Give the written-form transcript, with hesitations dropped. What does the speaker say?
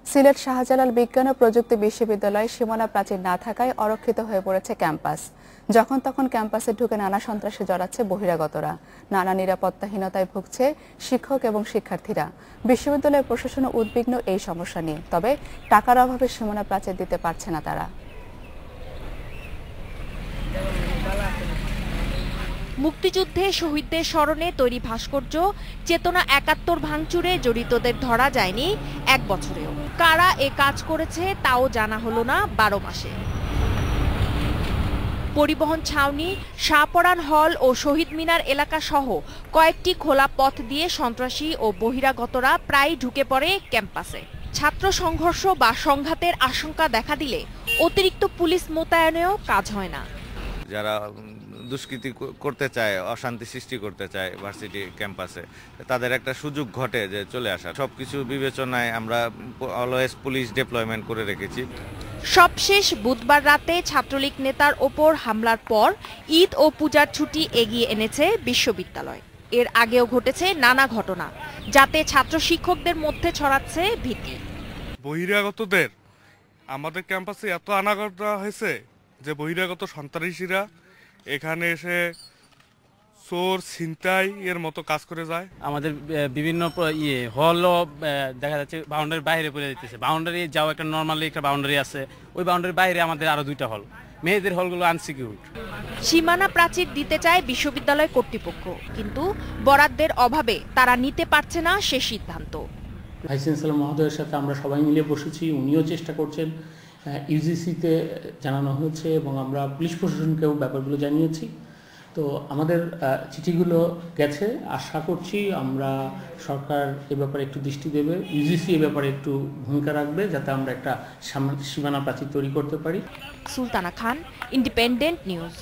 সিলেট শাহজালাল বিজ্ঞান ও প্রযুক্তি বিশ্ববিদ্যালয়ে সীমানা প্রাচীর না থাকায় অরক্ষিত হয়ে পড়েছে ক্যাম্পাস। যখন তখন ক্যাম্পাসে ঢুকে নানা সন্ত্রাসে জড়াচ্ছে বহিরাগতরা। নানা নিরাপত্তাহীনতায় ভুগছে শিক্ষক এবং শিক্ষার্থীরা। বিশ্ববিদ্যালয় প্রশাসন উদ্বিগ্ন এই সমস্যা নিয়ে, তবে টাকার অভাবে সীমানা প্রাচীর দিতে পারছে না তারা। মুক্তিযুদ্ধে শহীদদের স্মরণে তৈরি ভাস্কর্য চেতনা ৭১ ভাঙচুরে জড়িতদের ধরা যায়নি এক বছরেও। কারা এ কাজ করেছে তাও জানা হলো না ১২ মাসে। পরিবহন ছাউনি, শাহপরান হল ও শহীদ মিনার এলাকা সহ কয়েকটি খোলা পথ দিয়ে সন্ত্রাসী ও বহিরাগতরা প্রায় ঢুকে পড়ে ক্যাম্পাসে। ছাত্র সংঘর্ষ বা সংঘাতের আশঙ্কা দেখা দিলে অতিরিক্ত পুলিশ মোতায়েনেও কাজ হয় না। যারা দুষ্কৃতি করতে চায়, অশান্তি সৃষ্টি করতে চায় ভার্সিটি ক্যাম্পাসে, তাদের একটা সুযোগ ঘটে যে চলে আসা। সবকিছু বিবেচনায় আমরা অলওয়েজ পুলিশ ডিপ্লয়মেন্ট করে রেখেছি। সবশেষ বুধবার রাতে ছাত্রলীগ নেতার ওপর হামলার পর ঈদ ও পূজার ছুটি এগিয়ে এনেছে বিশ্ববিদ্যালয়। এর আগেও ঘটেছে নানা ঘটনা, যাতে ছাত্র শিক্ষকদের মধ্যে ছড়াচ্ছে ভীতি। বহিরাগতদের আমাদের ক্যাম্পাসে এত আনাগত হয়েছে যে বহিরাগত সন্ত্রাসীরা এখানে এসে চোর ছিনতাই এর মতো কাজ করে যায়। আমাদের বিভিন্ন হলও দেখা যাচ্ছে বাউন্ডারির বাইরে পড়ে যেতেছে। বাউন্ডারি যাও একটা নর্মালি একটা বাউন্ডারি আছে, ওই বাউন্ডারির বাইরে আমাদের আরো 2টা হল। মেয়েদের হলগুলো আনসিকিউরড। সীমানা প্রাচীর দিতে চায় বিশ্ববিদ্যালয় কর্তৃপক্ষ, কিন্তু বরাদ্দের অভাবে তারা নিতে পারছে না সে সিদ্ধান্ত। ভাইস চ্যান্সেলর মহোদয়ের সাথে আমরা সবাই মিলে বসেছি, উনিও চেষ্টা করছেন। ইউজিসিতে জানানো হয়েছে এবং আমরা পুলিশ প্রশাসনকেও ব্যাপারগুলো জানিয়েছি। তো আমাদের চিঠিগুলো গেছে, আশা করছি আমরা সরকার এ ব্যাপারে একটু দৃষ্টি দেবে, ইউজিসি এ ব্যাপারে একটু ভূমিকা রাখবে, যাতে আমরা একটা সীমানা প্রাচীর তৈরি করতে পারি। সুলতানা খান, ইন্ডিপেন্ডেন্ট নিউজ।